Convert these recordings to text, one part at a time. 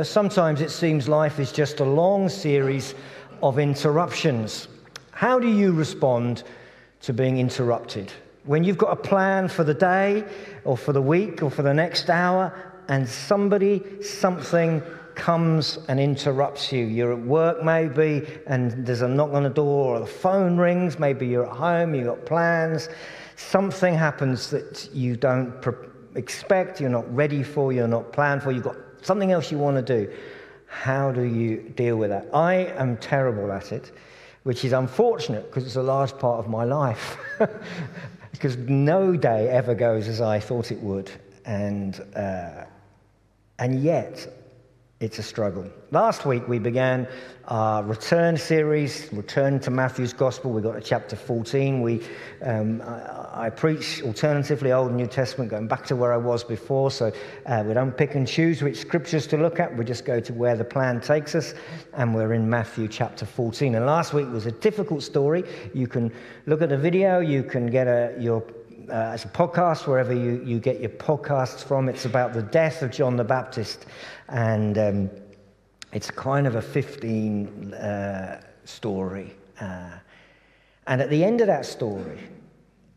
Sometimes it seems life is just a long series of interruptions. How do you respond to being interrupted? When you've got a plan for the day or for the week or for the next hour and something comes and interrupts you. You're at work maybe and there's a knock on the door or the phone rings. Maybe you're at home, you've got plans. Something happens that you don't expect, you're not ready for, you're not planned for, you've got something else you want to do. How do you deal with that? I am terrible at it, which is unfortunate because it's a large part of my life. Because no day ever goes as I thought it would. And yet, it's a struggle. Last week we began our return series, Return to Matthew's Gospel. We got to chapter 14. I preach alternatively Old and New Testament, going back to where I was before. So we don't pick and choose which scriptures to look at. We just go to where the plan takes us. And we're in Matthew chapter 14. And last week was a difficult story. You can look at the video. You can get as a podcast, wherever you get your podcasts from. It's about the death of John the Baptist. And it's kind of a 15 story. And at the end of that story,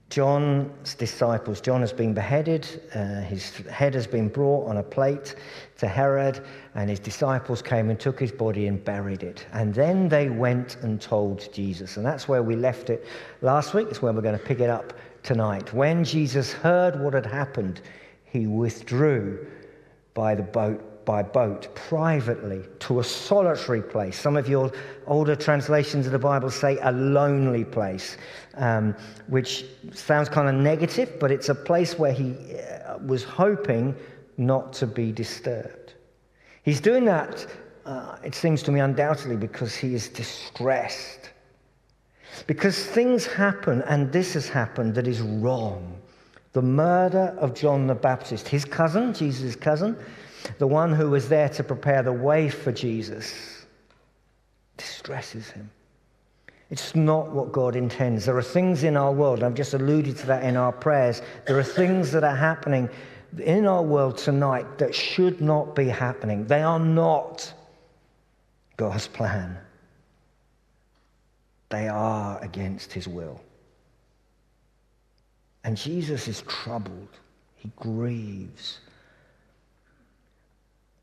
John's disciples, John has been beheaded, his head has been brought on a plate to Herod, and his disciples came and took his body and buried it. And then they went and told Jesus. And that's where we left it last week. It's where we're going to pick it up tonight. When Jesus heard what had happened, he withdrew by boat privately to a solitary place. Some of your older translations of the Bible say a lonely place, which sounds kind of negative, but it's a place where he was hoping not to be disturbed. He's doing that, it seems to me, undoubtedly because he is distressed. Because things happen, and this has happened, that is wrong. The murder of John the Baptist, his cousin, Jesus' cousin, the one who was there to prepare the way for Jesus, distresses him. It's not what God intends. There are things in our world, and I've just alluded to that in our prayers, there are things that are happening in our world tonight that should not be happening. They are not God's plan. They are against his will. And Jesus is troubled. He grieves.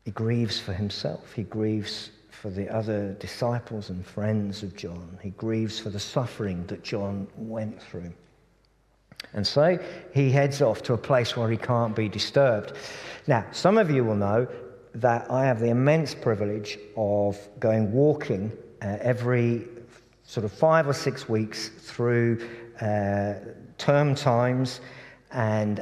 He grieves for himself. He grieves for the other disciples and friends of John. He grieves for the suffering that John went through. And so he heads off to a place where he can't be disturbed. Now, some of you will know that I have the immense privilege of going walking every sort of 5 or 6 weeks through term times, and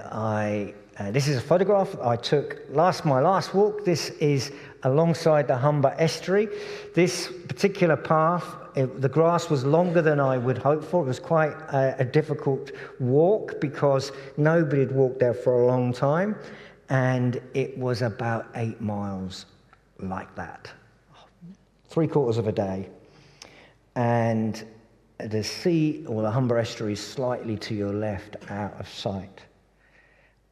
this is a photograph I took my last walk. This is alongside the Humber Estuary. This particular path, the grass was longer than I would hope for. It was quite a difficult walk because nobody had walked there for a long time, and it was about 8 miles like that, 3/4 of a day. And the sea, or the Humber Estuary, is slightly to your left, out of sight.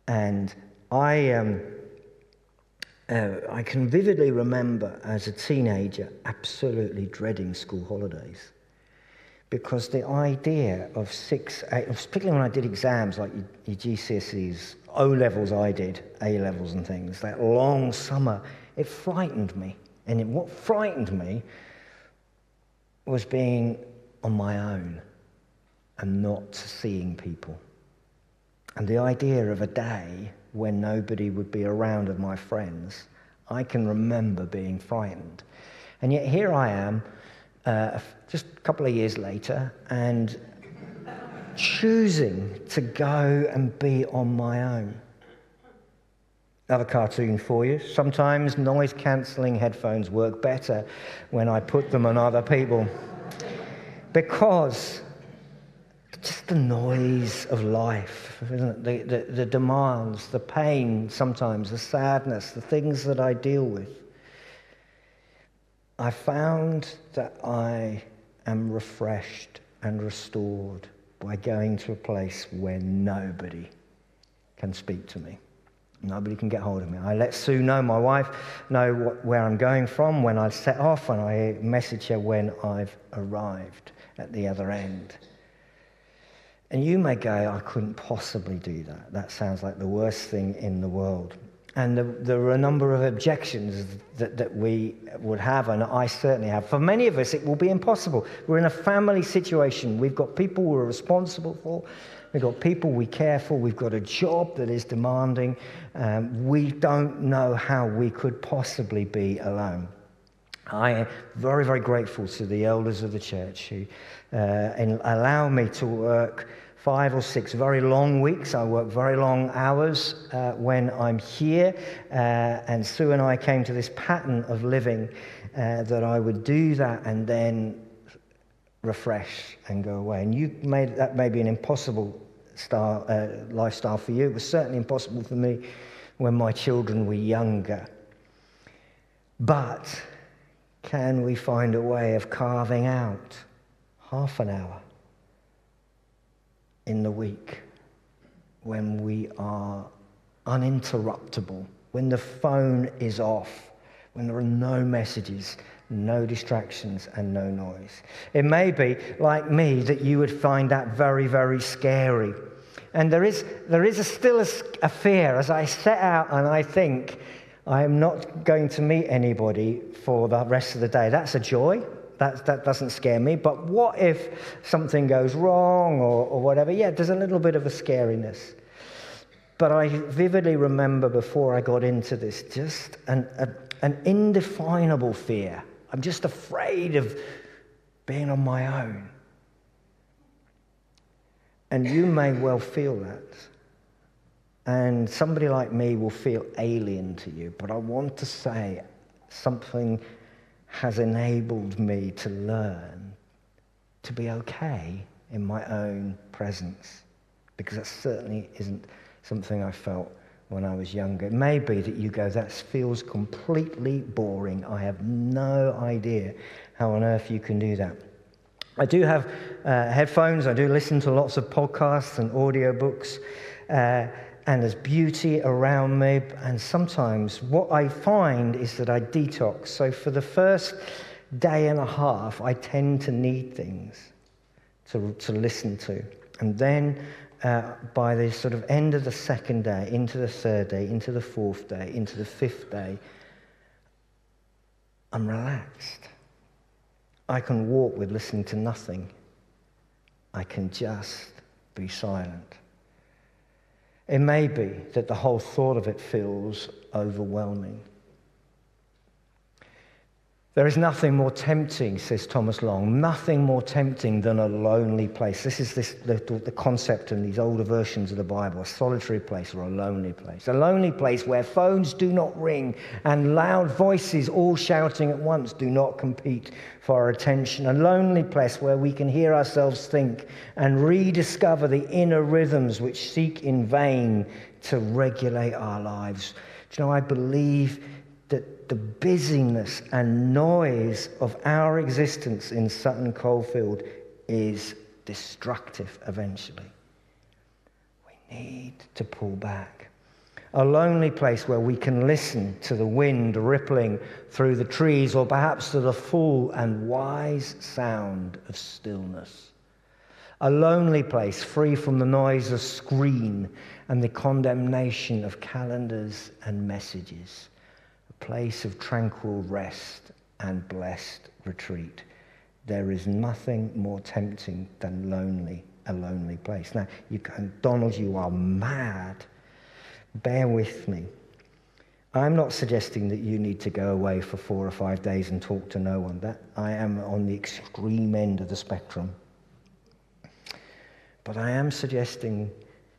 And I can vividly remember as a teenager absolutely dreading school holidays. Because the idea of particularly when I did exams like your GCSEs, O-levels I did, A-levels and things, that long summer, it frightened me. And what frightened me was being on my own and not seeing people. And the idea of a day when nobody would be around of my friends, I can remember being frightened. And yet here I am, just a couple of years later, and choosing to go and be on my own. Another cartoon for you. Sometimes noise-cancelling headphones work better when I put them on other people. Because just the noise of life, isn't it? The demands, the pain sometimes, the sadness, the things that I deal with. I found that I am refreshed and restored by going to a place where nobody can speak to me. Nobody can get hold of me. I let Sue know, my wife, know where I'm going from, when I set off, and I message her when I've arrived at the other end. And you may go, I couldn't possibly do that. That sounds like the worst thing in the world. And there are a number of objections that we would have, and I certainly have. For many of us, it will be impossible. We're in a family situation. We've got people we're responsible for. We've got people we care for. We've got a job that is demanding. We don't know how we could possibly be alone. I am very, very grateful to the elders of the church who allow me to work 5 or 6 very long weeks. I work very long hours when I'm here. And Sue and I came to this pattern of living that I would do that and then refresh and go away. And that may be an impossible lifestyle for you. It was certainly impossible for me when my children were younger. But can we find a way of carving out half an hour in the week when we are uninterruptible, when the phone is off, when there are no messages, no distractions, and no noise? It may be, like me, that you would find that very, very scary. And there is still a fear as I set out and I think, I am not going to meet anybody for the rest of the day. That's a joy. That doesn't scare me. But what if something goes wrong or whatever? Yeah, there's a little bit of a scariness. But I vividly remember before I got into this, just an indefinable fear. I'm just afraid of being on my own. And you may well feel that. And somebody like me will feel alien to you. But I want to say something has enabled me to learn to be okay in my own presence. Because that certainly isn't something I felt when I was younger. It may be that you go, that feels completely boring. I have no idea how on earth you can do that. I do have headphones. I do listen to lots of podcasts and audiobooks. And there's beauty around me. And sometimes what I find is that I detox. So for the first day and a half, I tend to need things to listen to. And then by the sort of end of the second day, into the third day, into the fourth day, into the fifth day, I'm relaxed. I can walk with listening to nothing. I can just be silent. It may be that the whole thought of it feels overwhelming. There is nothing more tempting, says Thomas Long, nothing more tempting than a lonely place. This is the concept in these older versions of the Bible, a solitary place or a lonely place. A lonely place where phones do not ring and loud voices all shouting at once do not compete for our attention. A lonely place where we can hear ourselves think and rediscover the inner rhythms which seek in vain to regulate our lives. Do you know, I believe that the busyness and noise of our existence in Sutton Coldfield is destructive eventually. We need to pull back. A lonely place where we can listen to the wind rippling through the trees, or perhaps to the full and wise sound of stillness. A lonely place free from the noise of screen and the condemnation of calendars and messages. Place of tranquil rest and blessed retreat. There is nothing more tempting than a lonely place. Now, you go, Donald, you are mad. Bear with me. I'm not suggesting that you need to go away for 4 or 5 days and talk to no one. That I am on the extreme end of the spectrum. But I am suggesting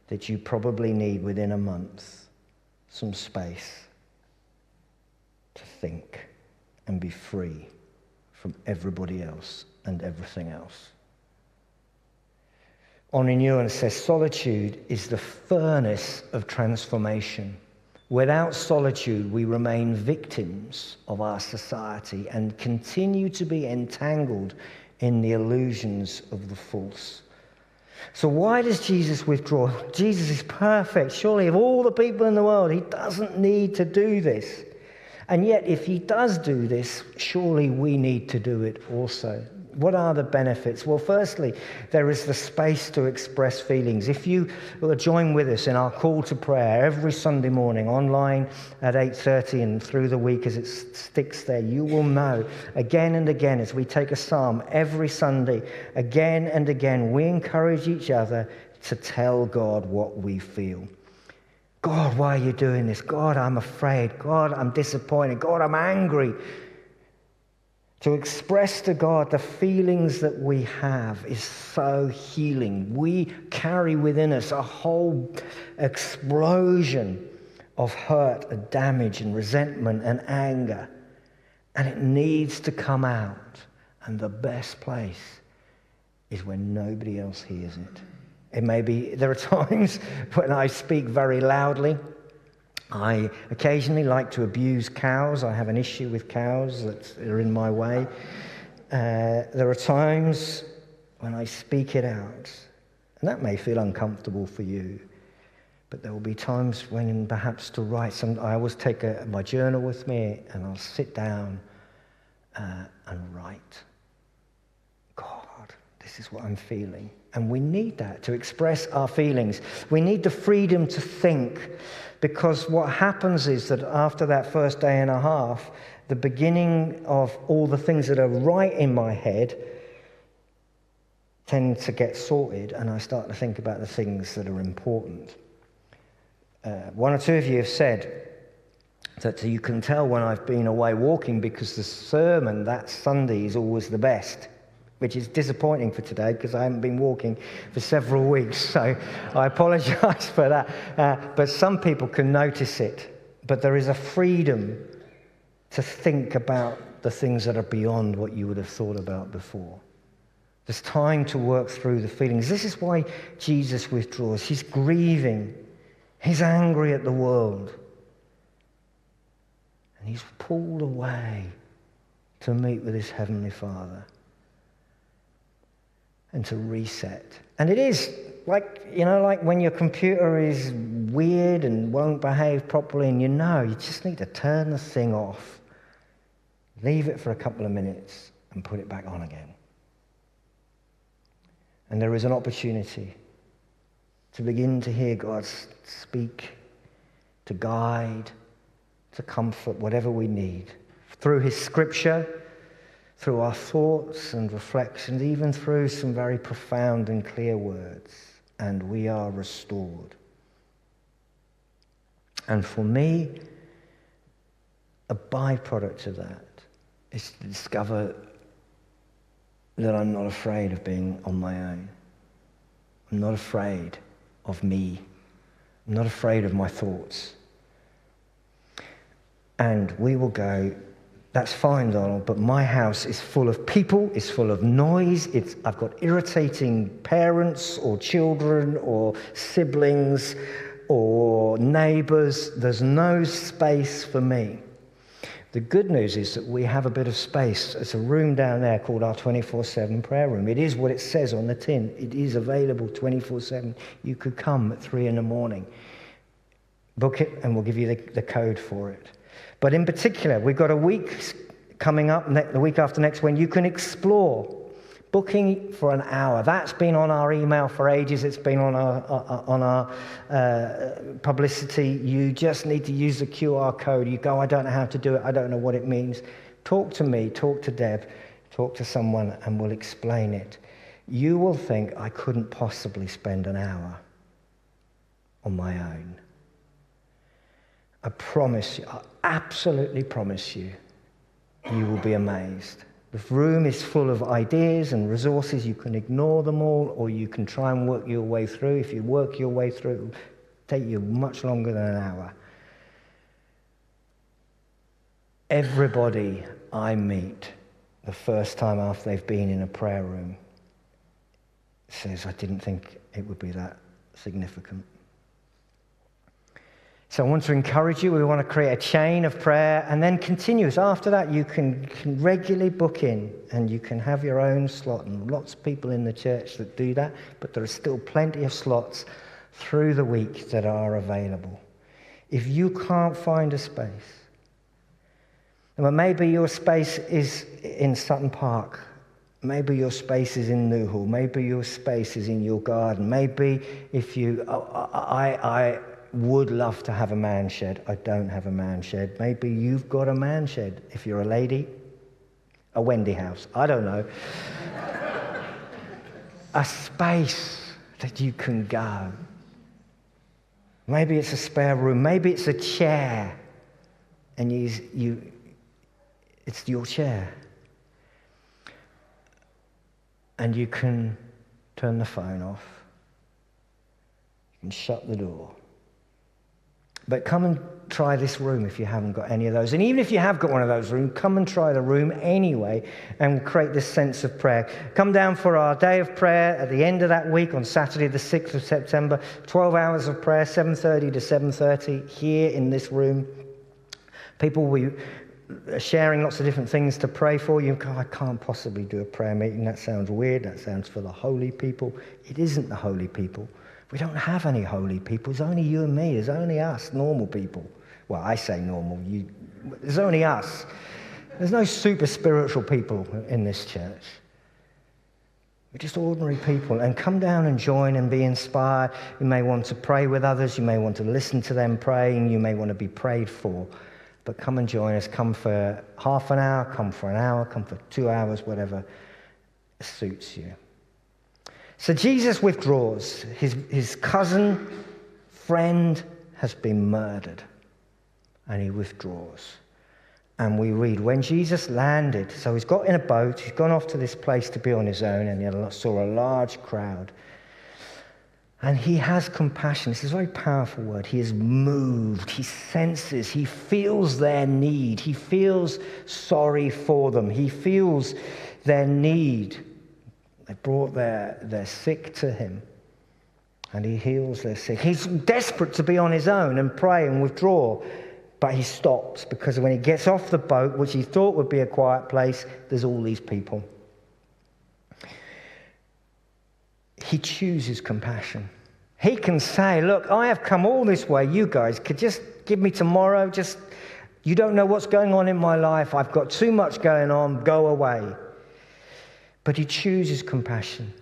that you probably need, within a month, some space to think and be free from everybody else and everything else. Henri Nouwen says, solitude is the furnace of transformation. Without solitude, we remain victims of our society and continue to be entangled in the illusions of the false. So why does Jesus withdraw? Jesus is perfect. Surely of all the people in the world, he doesn't need to do this. And yet if he does do this, surely we need to do it also. What are the benefits? Well, firstly, there is the space to express feelings. If you will join with us in our call to prayer every Sunday morning, online at 8:30 and through the week as it sticks there, you will know again and again as we take a psalm every Sunday, again and again, we encourage each other to tell God what we feel. God, why are you doing this? God, I'm afraid. God, I'm disappointed. God, I'm angry. To express to God the feelings that we have is so healing. We carry within us a whole explosion of hurt and damage and resentment and anger. And it needs to come out. And the best place is when nobody else hears it. It may be, there are times when I speak very loudly. I occasionally like to abuse cows. I have an issue with cows that are in my way. There are times when I speak it out, and that may feel uncomfortable for you. But there will be times when perhaps to write I always take my journal with me, and I'll sit down and write. God, this is what I'm feeling. And we need that to express our feelings. We need the freedom to think, because what happens is that after that first day and a half, the beginning of all the things that are right in my head tend to get sorted, and I start to think about the things that are important. One or two of you have said that you can tell when I've been away walking because the sermon that Sunday is always the best, which is disappointing for today because I haven't been walking for several weeks, so I apologize for that. But some people can notice it. But there is a freedom to think about the things that are beyond what you would have thought about before. There's time to work through the feelings. This is why Jesus withdraws. He's grieving. He's angry at the world. And he's pulled away to meet with his Heavenly Father and to reset. And it is like when your computer is weird and won't behave properly, and you just need to turn the thing off, leave it for a couple of minutes, and put it back on again. And there is an opportunity to begin to hear God speak, to guide, to comfort, whatever we need, through his scripture, through our thoughts and reflections, even through some very profound and clear words, and we are restored. And for me, a byproduct of that is to discover that I'm not afraid of being on my own. I'm not afraid of me. I'm not afraid of my thoughts. And we will go, that's fine, Donald, but my house is full of people, it's full of noise, I've got irritating parents or children or siblings or neighbours. There's no space for me. The good news is that we have a bit of space. It's a room down there called our 24/7 prayer room. It is what it says on the tin. It is available 24/7. You could come at 3 a.m. Book it and we'll give you the code for it. But in particular, we've got a week coming up, the week after next, when you can explore booking for an hour. That's been on our email for ages. It's been on our publicity. You just need to use the QR code. You go, I don't know how to do it. I don't know what it means. Talk to me, talk to Deb, talk to someone, and we'll explain it. You will think, I couldn't possibly spend an hour on my own. I promise you, I absolutely promise you, you will be amazed. The room is full of ideas and resources. You can ignore them all, or you can try and work your way through. If you work your way through, it will take you much longer than an hour. Everybody I meet the first time after they've been in a prayer room says, I didn't think it would be that significant. So I want to encourage you. We want to create a chain of prayer and then continuous. After that, you can regularly book in and you can have your own slot. And lots of people in the church that do that, but there are still plenty of slots through the week that are available. If you can't find a space, well, maybe your space is in Sutton Park. Maybe your space is in Newhall. Maybe your space is in your garden. Maybe if you... I would love to have a man shed. I don't have a man shed. Maybe you've got a man shed. If you're a lady, a Wendy house. I don't know. A space that you can go. Maybe it's a spare room. Maybe it's a chair. And it's your chair. And you can turn the phone off. You can shut the door. But come and try this room if you haven't got any of those. And even if you have got one of those rooms, come and try the room anyway and create this sense of prayer. Come down for our day of prayer at the end of that week on Saturday the 6th of September. 12 hours of prayer, 7:30 to 7:30 here in this room. People will be sharing lots of different things to pray for you. I can't possibly do a prayer meeting. That sounds weird. That sounds for the holy people. It isn't the holy people. We don't have any holy people. It's only you and me. There's only us, normal people. Well, I say normal. There's only us. There's no super spiritual people in this church. We're just ordinary people. And come down and join and be inspired. You may want to pray with others. You may want to listen to them praying. You may want to be prayed for. But come and join us. Come for half an hour. Come for an hour. Come for 2 hours. Whatever suits you. So Jesus withdraws. His cousin, friend, has been murdered. And he withdraws. And we read, when Jesus landed, so he's got in a boat, he's gone off to this place to be on his own, and he saw a large crowd. And he has compassion. This is a very powerful word. He is moved. He senses. He feels their need. He feels sorry for them. He feels their need. They brought their sick to him, and he heals their sick. He's desperate to be on his own and pray and withdraw, but he stops because when he gets off the boat, which he thought would be a quiet place, there's all these people. He chooses compassion. He can say, look, I have come all this way. You guys could just give me tomorrow. You don't know what's going on in my life. I've got too much going on. Go away. But he chooses compassion.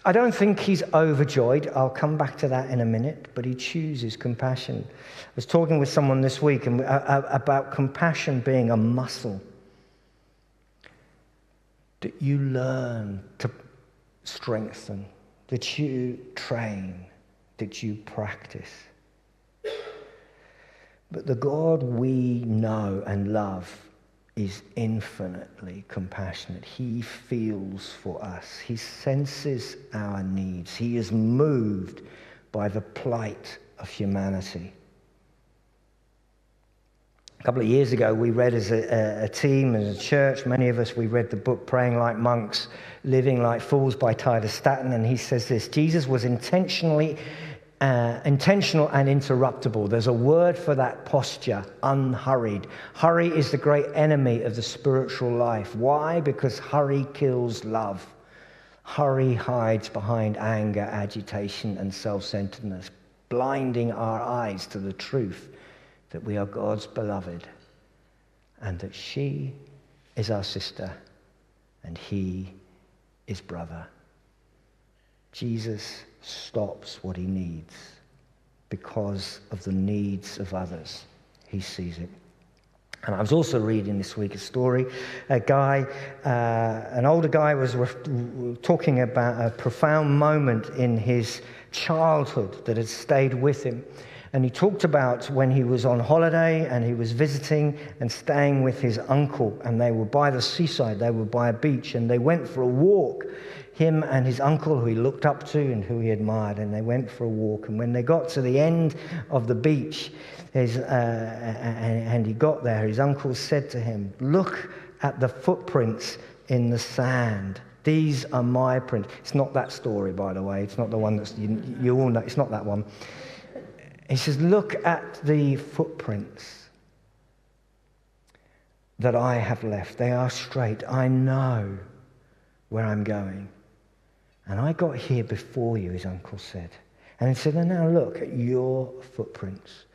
I don't think he's overjoyed. I'll come back to that in a minute. But he chooses compassion. I was talking with someone this week about compassion being a muscle that you learn to strengthen, that you train, that you practice. But the God we know and love is infinitely compassionate. He feels for us. He senses our needs. He is moved by the plight of humanity. A couple of years ago, we read as a team, as a church, many of us, we read the book Praying Like Monks, Living Like Fools by Titus Staton, and he says this: Jesus was intentional and interruptible. There's a word for that posture, unhurried. Hurry is the great enemy of the spiritual life. Why? Because hurry kills love. Hurry hides behind anger, agitation, and self-centeredness, blinding our eyes to the truth that we are God's beloved and that she is our sister and he is brother. Jesus stops what he needs because of the needs of others. He sees it. And I was also reading this week a story. An older guy was talking about a profound moment in his childhood that had stayed with him. And he talked about when he was on holiday and he was visiting and staying with his uncle, and they were by the seaside, they were by a beach, and they went for a walk, him and his uncle, who he looked up to and who he admired, and they went for a walk. And when they got to the end of the beach, and he got there, his uncle said to him, "Look at the footprints in the sand. These are my prints." It's not that story, by the way. It's not the one that's, you all know, it's not that one. He says, look at the footprints that I have left. They are straight. I know where I'm going. And I got here before you, his uncle said. And he said, and now look at your footprints.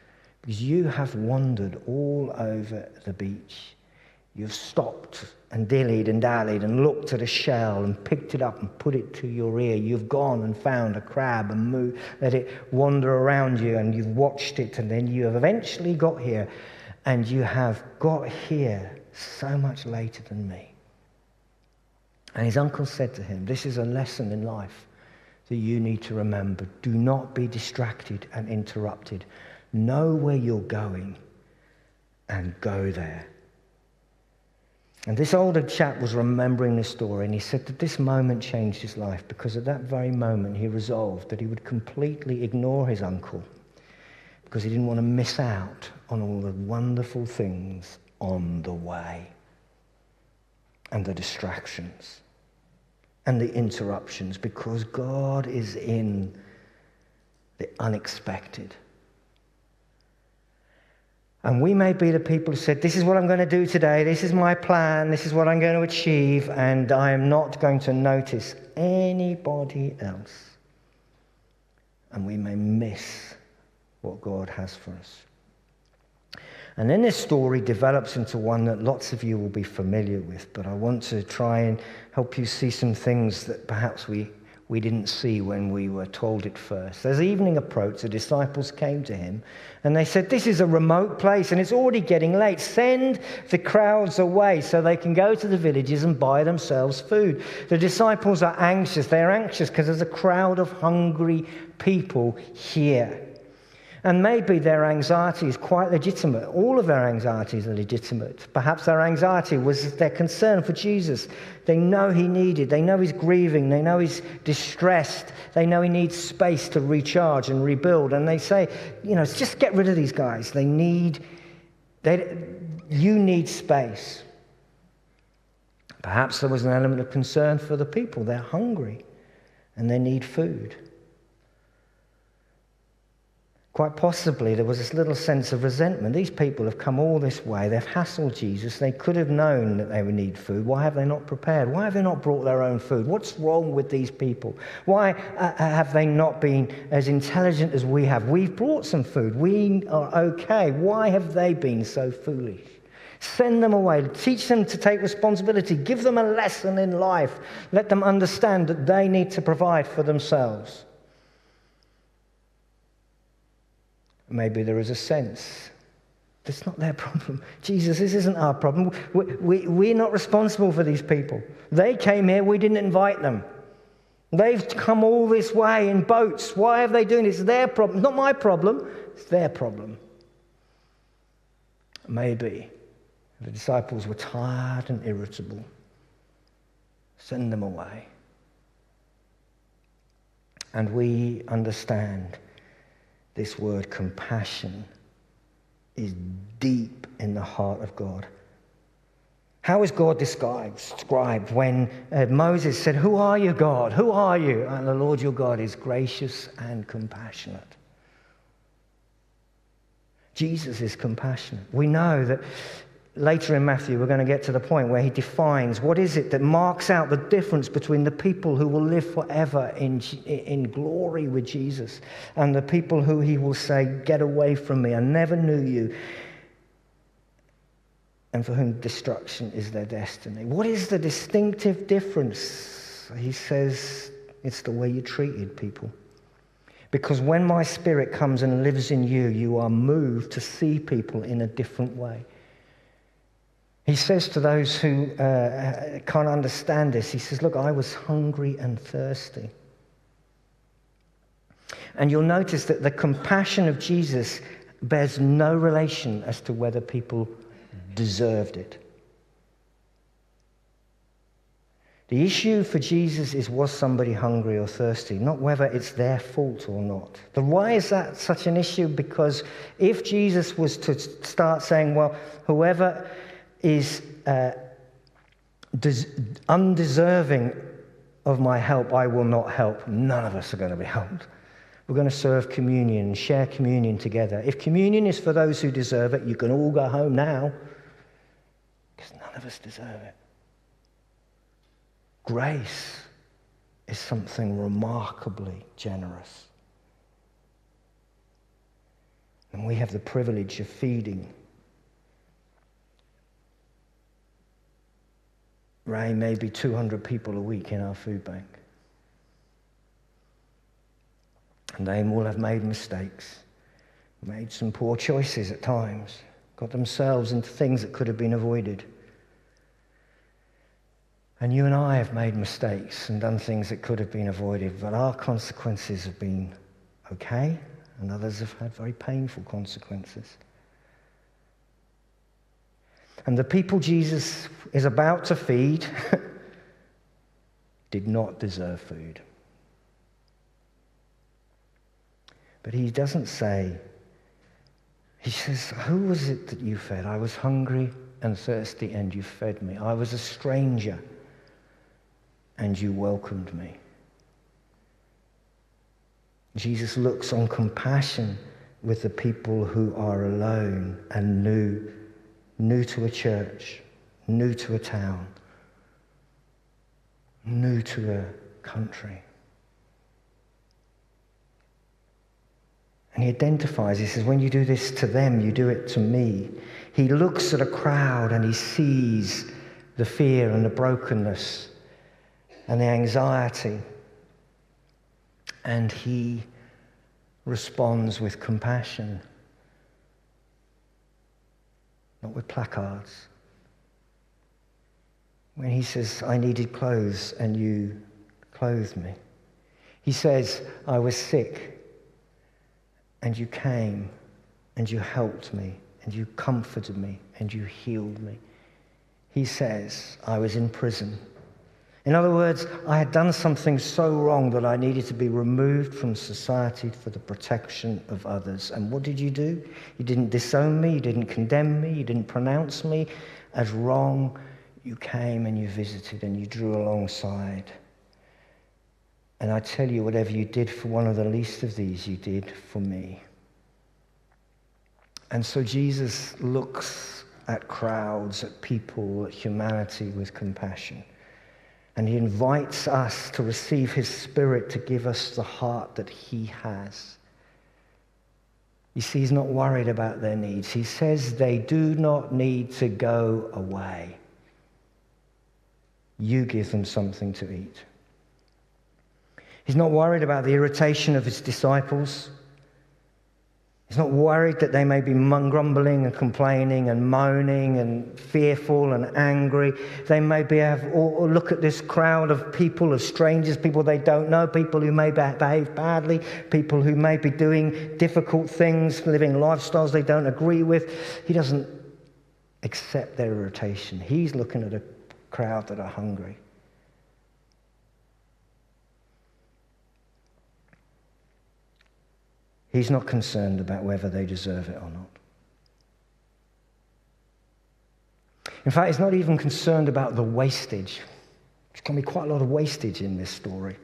Because you have wandered all over the beach. You've stopped and dillied and dallied and looked at a shell and picked it up and put it to your ear. You've gone and found a crab and let it wander around you, and you've watched it, and then you have eventually got here, and you have got here so much later than me. And his uncle said to him, this is a lesson in life that you need to remember. Do not be distracted and interrupted. Know where you're going and go there. And this older chap was remembering this story, and he said that this moment changed his life, because at that very moment he resolved that he would completely ignore his uncle, because he didn't want to miss out on all the wonderful things on the way, and the distractions and the interruptions, because God is in the unexpected. And we may be the people who said, this is what I'm going to do today, this is my plan, this is what I'm going to achieve, and I am not going to notice anybody else. And we may miss what God has for us. And then this story develops into one that lots of you will be familiar with, but I want to try and help you see some things that perhaps we didn't see when we were told it first. As evening approached, the disciples came to him and they said, this is a remote place and it's already getting late. Send the crowds away so they can go to the villages and buy themselves food. The disciples are anxious. They're anxious because there's a crowd of hungry people here. And maybe their anxiety is quite legitimate. All of their anxieties are legitimate. Perhaps their anxiety was their concern for Jesus. They know he needed. They know he's grieving. They know he's distressed. They know he needs space to recharge and rebuild. And they say, just get rid of these guys. You need space. Perhaps there was an element of concern for the people. They're hungry and they need food. Quite possibly, there was this little sense of resentment. These people have come all this way. They've hassled Jesus. They could have known that they would need food. Why have they not prepared? Why have they not brought their own food? What's wrong with these people? Why have they not been as intelligent as we have? We've brought some food. We are okay. Why have they been so foolish? Send them away. Teach them to take responsibility. Give them a lesson in life. Let them understand that they need to provide for themselves. Maybe there is a sense that's not their problem. Jesus, this isn't our problem. We're not responsible for these people. They came here, we didn't invite them. They've come all this way in boats. Why are they doing this? It's their problem. Not my problem. It's their problem. Maybe the disciples were tired and irritable. Send them away. And we understand this word compassion is deep in the heart of God. How is God described when Moses said, "Who are you, God? Who are you?" And the Lord your God is gracious and compassionate. Jesus is compassionate. We know that later in Matthew, we're going to get to the point where he defines what is it that marks out the difference between the people who will live forever in glory with Jesus and the people who he will say, "Get away from me, I never knew you," and for whom destruction is their destiny. What is the distinctive difference? He says, it's the way you treated people. Because when my Spirit comes and lives in you, you are moved to see people in a different way. He says to those who can't understand this, he says, "Look, I was hungry and thirsty." And you'll notice that the compassion of Jesus bears no relation as to whether people deserved it. The issue for Jesus is, was somebody hungry or thirsty, not whether it's their fault or not. Why is that such an issue? Because if Jesus was to start saying, well, whoever is undeserving of my help, I will not help, none of us are going to be helped. We're going to serve communion and share communion together. If communion is for those who deserve it, you can all go home now, because none of us deserve it. Grace is something remarkably generous. And we have the privilege of feeding Ray, maybe 200 people a week in our food bank. And they all have made mistakes, made some poor choices at times, got themselves into things that could have been avoided. And you and I have made mistakes and done things that could have been avoided, but our consequences have been okay, and others have had very painful consequences. And the people Jesus is about to feed did not deserve food. But he doesn't say, he says, who was it that you fed? I was hungry and thirsty and you fed me. I was a stranger and you welcomed me. Jesus looks on compassion with the people who are alone and new to a church, new to a town, new to a country. And he identifies, he says, when you do this to them, you do it to me. He looks at a crowd and he sees the fear and the brokenness and the anxiety. And he responds with compassion, not with placards. When he says, I needed clothes and you clothed me. He says, I was sick and you came and you helped me and you comforted me and you healed me. He says, I was in prison. In other words, I had done something so wrong that I needed to be removed from society for the protection of others. And what did you do? You didn't disown me, you didn't condemn me, you didn't pronounce me as wrong. You came and you visited and you drew alongside. And I tell you, whatever you did for one of the least of these, you did for me. And so Jesus looks at crowds, at people, at humanity with compassion. And he invites us to receive his Spirit to give us the heart that he has. You see, he's not worried about their needs. He says they do not need to go away. You give them something to eat. He's not worried about the irritation of his disciples. He's not worried that they may be grumbling and complaining and moaning and fearful and angry. They may or look at this crowd of people, of strangers, people they don't know, people who may behave badly, people who may be doing difficult things, living lifestyles they don't agree with. He doesn't accept their irritation. He's looking at a crowd that are hungry. He's not concerned about whether they deserve it or not. In fact, he's not even concerned about the wastage. There's going to be quite a lot of wastage in this story.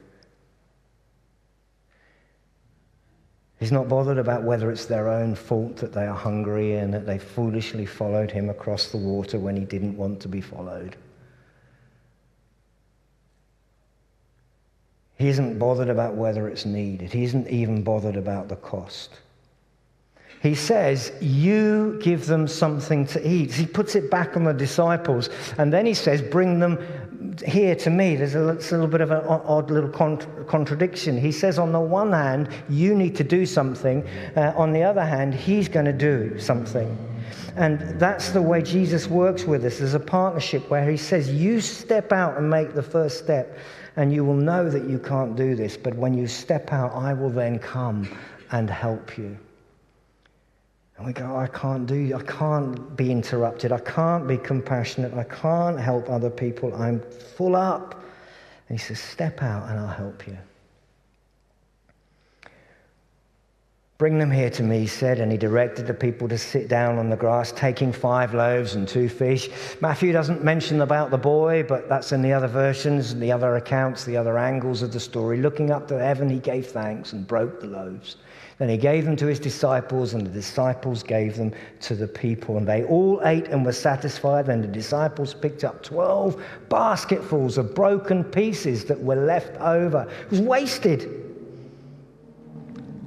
He's not bothered about whether it's their own fault that they are hungry and that they foolishly followed him across the water when he didn't want to be followed. He isn't bothered about whether it's needed. He isn't even bothered about the cost. He says, you give them something to eat. He puts it back on the disciples. And then he says, bring them here to me. There's a little bit of an odd little contradiction. He says, on the one hand, you need to do something. On the other hand, he's going to do something. And that's the way Jesus works with us. There's a partnership where he says, you step out and make the first step. And you will know that you can't do this, but when you step out, I will then come and help you. And we go, I can't be interrupted. I can't be compassionate. I can't help other people. I'm full up. And he says, step out and I'll help you. Bring them here to me, he said, and he directed the people to sit down on the grass, taking 5 loaves and 2 fish. Matthew doesn't mention about the boy, but that's in the other versions and the other accounts, the other angles of the story. Looking up to heaven, he gave thanks and broke the loaves. Then he gave them to his disciples, and the disciples gave them to the people. And they all ate and were satisfied. Then the disciples picked up 12 basketfuls of broken pieces that were left over. It was wasted.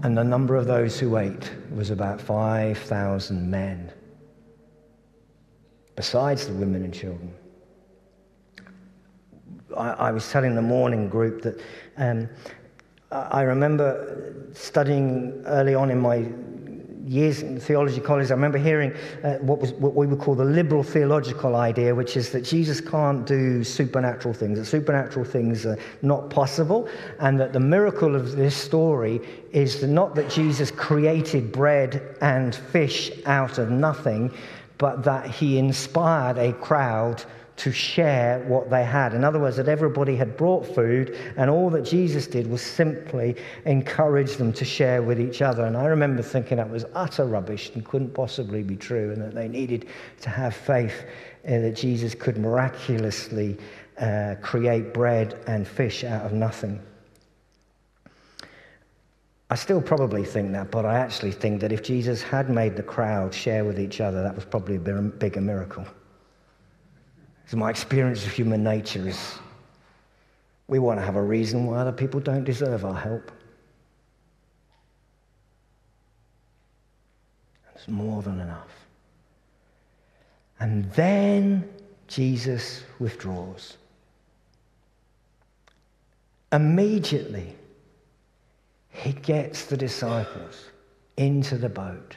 And the number of those who ate was about 5,000 men, besides the women and children. I was telling the morning group that I remember studying early on in my years in theology college. I remember hearing what we would call the liberal theological idea, which is that Jesus can't do supernatural things, that supernatural things are not possible, and that the miracle of this story is not that Jesus created bread and fish out of nothing, but that he inspired a crowd to share what they had. In other words, that everybody had brought food, and all that Jesus did was simply encourage them to share with each other. And I remember thinking that was utter rubbish and couldn't possibly be true, and that they needed to have faith that Jesus could miraculously create bread and fish out of nothing. I still probably think that, but I actually think that if Jesus had made the crowd share with each other, that was probably a bigger miracle. So my experience of human nature is we want to have a reason why other people don't deserve our help. It's more than enough. And then Jesus withdraws. Immediately, he gets the disciples into the boat,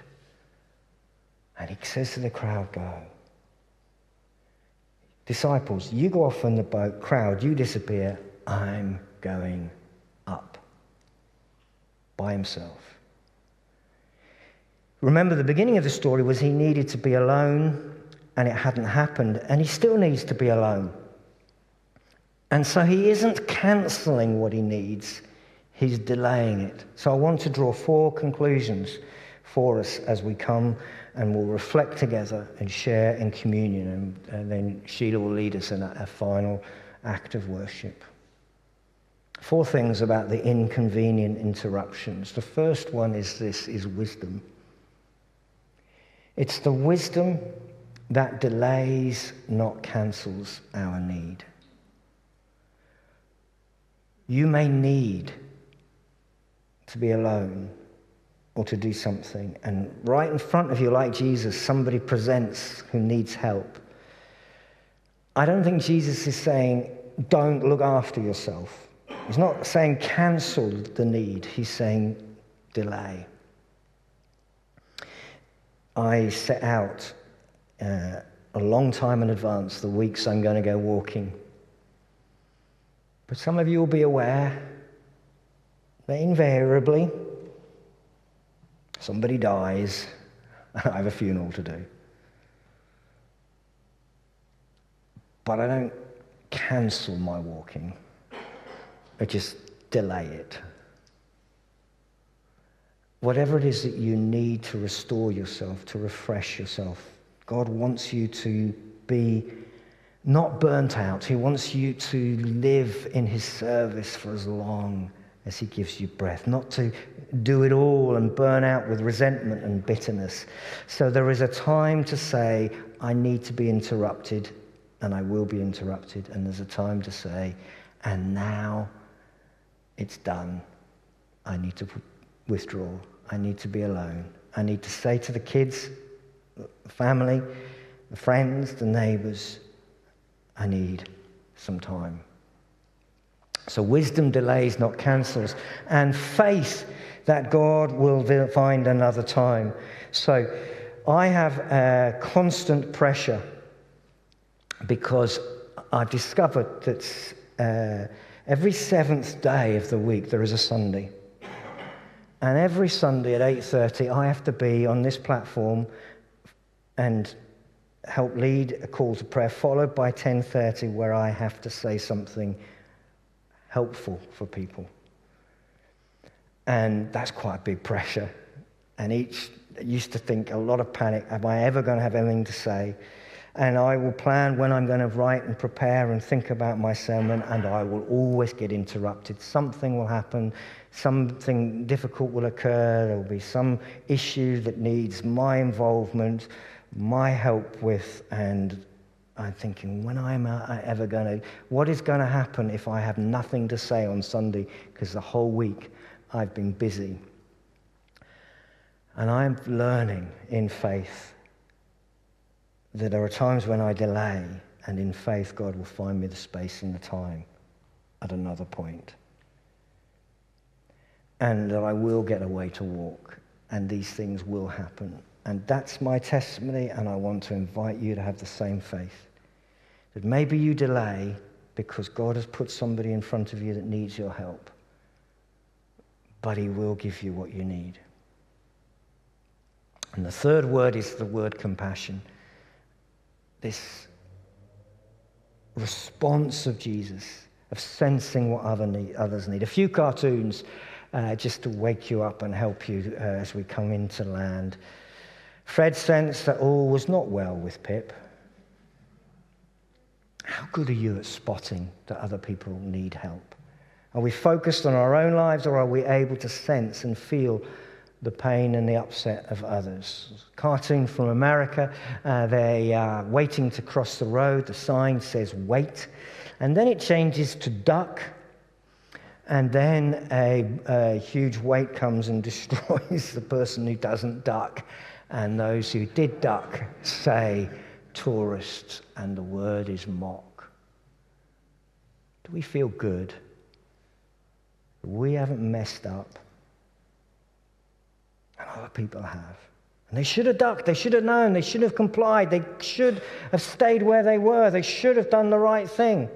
and he says to the crowd, go. Disciples, you go off in the boat. Crowd, you disappear. I'm going up. By himself. Remember, the beginning of the story was he needed to be alone, and it hadn't happened, and he still needs to be alone. And so he isn't cancelling what he needs. He's delaying it. So I want to draw 4 conclusions for us as we come, and we'll reflect together and share in communion, and then Sheila will lead us in a final act of worship. 4 things about the inconvenient interruptions. The first one is wisdom. It's the wisdom that delays, not cancels our need. You may need to be alone or to do something, and right in front of you, like Jesus, somebody presents who needs help. I don't think Jesus is saying, don't look after yourself. He's not saying cancel the need. He's saying delay. I set out a long time in advance the weeks I'm going to go walking. But some of you will be aware that invariably somebody dies, and I have a funeral to do. But I don't cancel my walking. I just delay it. Whatever it is that you need to restore yourself, to refresh yourself, God wants you to be not burnt out. He wants you to live in his service for as long as he gives you breath, not to do it all and burn out with resentment and bitterness. So there is a time to say, I need to be interrupted, and I will be interrupted. And there's a time to say, and now it's done. I need to withdraw. I need to be alone. I need to say to the kids, the family, the friends, the neighbors, I need some time. So wisdom delays, not cancels. And faith that God will find another time. So I have a constant pressure because I've discovered that every 7th day of the week there is a Sunday. And every Sunday at 8:30 I have to be on this platform and help lead a call to prayer, followed by 10:30 where I have to say something helpful for people. And that's quite a big pressure. And each used to think a lot of panic. Am I ever going to have anything to say? And I will plan when I'm going to write and prepare and think about my sermon, and I will always get interrupted. Something will happen, something difficult will occur, there will be some issue that needs my involvement, my help with, and I'm thinking, when am I ever going to, what is going to happen if I have nothing to say on Sunday, because the whole week I've been busy. And I'm learning in faith that there are times when I delay, and in faith God will find me the space and the time at another point. And that I will get away to walk, and these things will happen. And that's my testimony, and I want to invite you to have the same faith. That maybe you delay because God has put somebody in front of you that needs your help, but he will give you what you need. And the third word is the word compassion. This response of Jesus, of sensing what others need. A few cartoons just to wake you up and help you as we come into land. Fred sensed that all was not well with Pip. How good are you at spotting that other people need help? Are we focused on our own lives, or are we able to sense and feel the pain and the upset of others? Cartoon from America, they are waiting to cross the road. The sign says wait, and then it changes to duck, and then a huge weight comes and destroys the person who doesn't duck, and those who did duck say tourists, and the word is mock. Do we feel good? We haven't messed up, and other people have. And they should have ducked, they should have known, they should have complied, they should have stayed where they were, they should have done the right thing.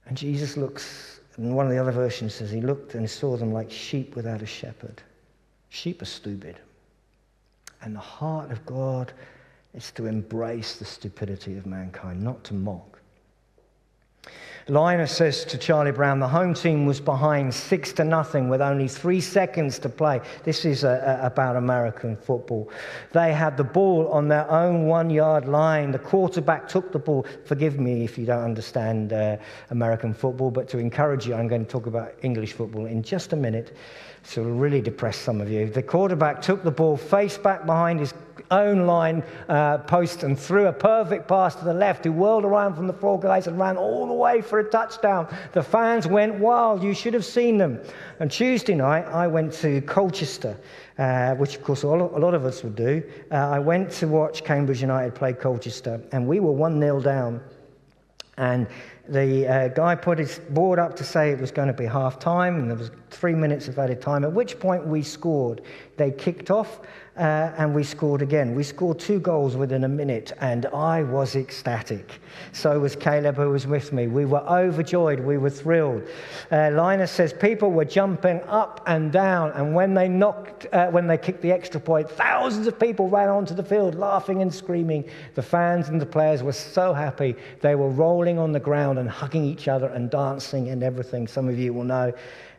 And Jesus looks, and one of the other versions says, he looked and saw them like sheep without a shepherd. Sheep are stupid. And the heart of God is to embrace the stupidity of mankind, not to mock. Liner says to Charlie Brown, the home team was behind 6-0 with only 3 seconds to play. This is about American football. They had the ball on their own 1-yard line. The quarterback took the ball. Forgive me if you don't understand American football, but to encourage you, I'm going to talk about English football in just a minute. So it'll really depress some of you. The quarterback took the ball face back behind his own line post and threw a perfect pass to the left, who whirled around from the 4 guys and ran all the way for a touchdown. The fans went wild. You should have seen them. On Tuesday night, I went to Colchester, which of course a lot of us would do. I went to watch Cambridge United play Colchester, and we were 1-0 down. And the guy put his board up to say it was going to be half-time, and there was 3 minutes of added time, at which point we scored. They kicked off, and we scored again. We scored 2 goals within a minute, and I was ecstatic. So was Caleb, who was with me. We were overjoyed. We were thrilled. Linus says people were jumping up and down, and when they kicked the extra point, thousands of people ran onto the field, laughing and screaming. The fans and the players were so happy. They were rolling on the ground and hugging each other and dancing and everything. Some of you will know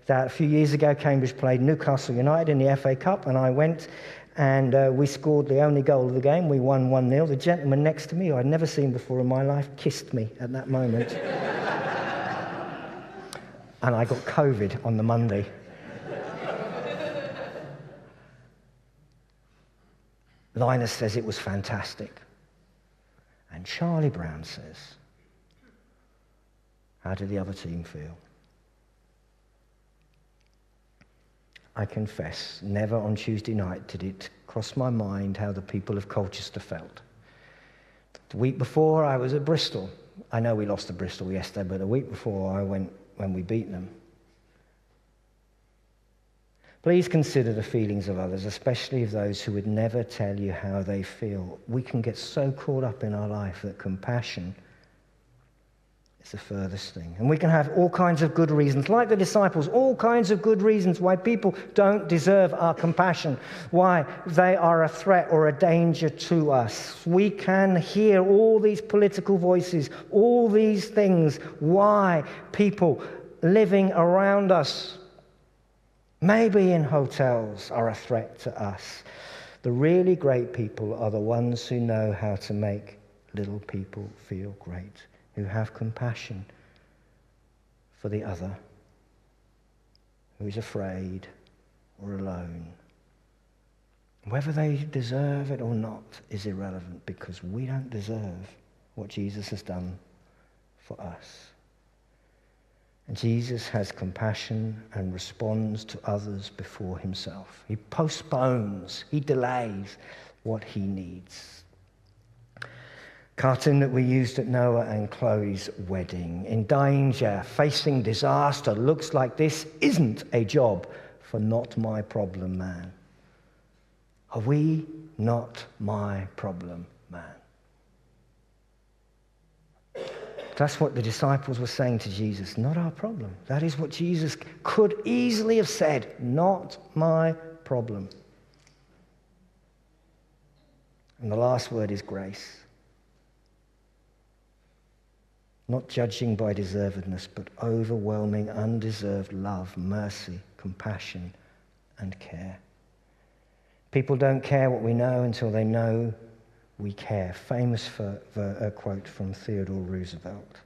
that a few years ago, Cambridge played Newcastle United in the FA Cup, and I went, and we scored the only goal of the game. We won 1-0. The gentleman next to me, who I'd never seen before in my life, kissed me at that moment. And I got COVID on the Monday. Linus says it was fantastic. And Charlie Brown says, how did the other team feel? I confess, never on Tuesday night did it cross my mind how the people of Colchester felt. The week before, I was at Bristol. I know we lost to Bristol yesterday, but the week before I went when we beat them. Please consider the feelings of others, especially of those who would never tell you how they feel. We can get so caught up in our life that compassion is the furthest thing. And we can have all kinds of good reasons, like the disciples, all kinds of good reasons why people don't deserve our compassion, why they are a threat or a danger to us. We can hear all these political voices, all these things, why people living around us maybe in hotels are a threat to us. The really great people are the ones who know how to make little people feel great, who have compassion for the other, who is afraid or alone. Whether they deserve it or not is irrelevant, because we don't deserve what Jesus has done for us. And Jesus has compassion and responds to others before himself. He postpones, he delays what he needs. Cartoon that we used at Noah and Chloe's wedding. In danger, facing disaster, looks like this isn't a job for not my problem man. Are we not my problem man? That's what the disciples were saying to Jesus. Not our problem. That is what Jesus could easily have said. Not my problem. And the last word is grace. Not judging by deservedness, but overwhelming, undeserved love, mercy, compassion, and care. People don't care what we know until they know we care. Famous quote from Theodore Roosevelt.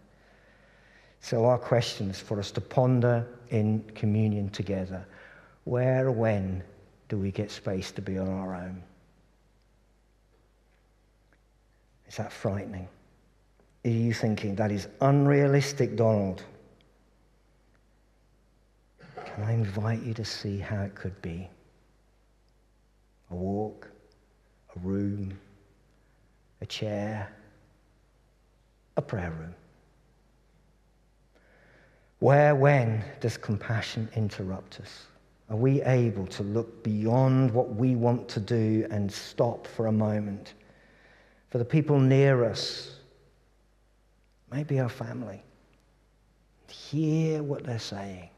So our question is for us to ponder in communion together. Where or when do we get space to be on our own? Is that frightening? Are you thinking, that is unrealistic, Donald? Can I invite you to see how it could be? A walk, a room, a chair, a prayer room. Where, when does compassion interrupt us? Are we able to look beyond what we want to do and stop for a moment? For the people near us, maybe our family, hear what they're saying.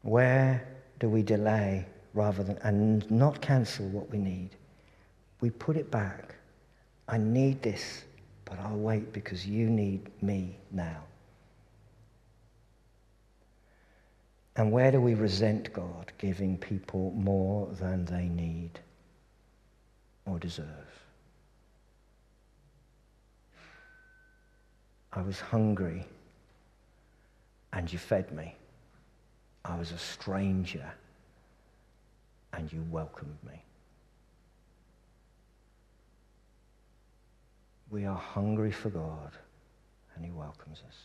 Where do we delay rather than, and not cancel what we need? We put it back. I need this, but I'll wait because you need me now. And where do we resent God giving people more than they need or deserve? I was hungry and you fed me. I was a stranger and you welcomed me. We are hungry for God and he welcomes us.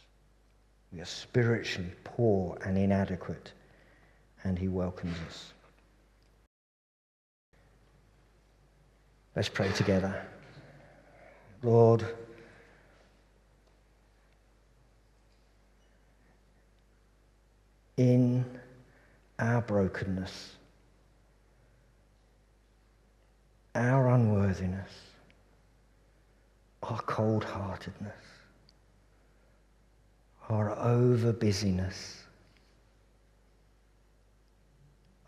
We are spiritually poor and inadequate and he welcomes us. Let's pray together. Lord, in our brokenness, our unworthiness, our cold-heartedness, our over-busyness,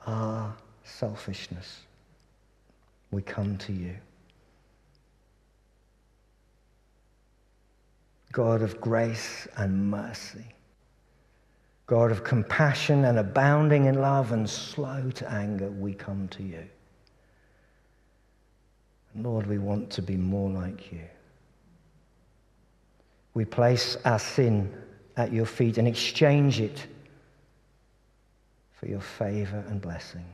our selfishness, we come to you. God of grace and mercy, God of compassion and abounding in love and slow to anger, we come to you. Lord, we want to be more like you. We place our sin at your feet and exchange it for your favor and blessing.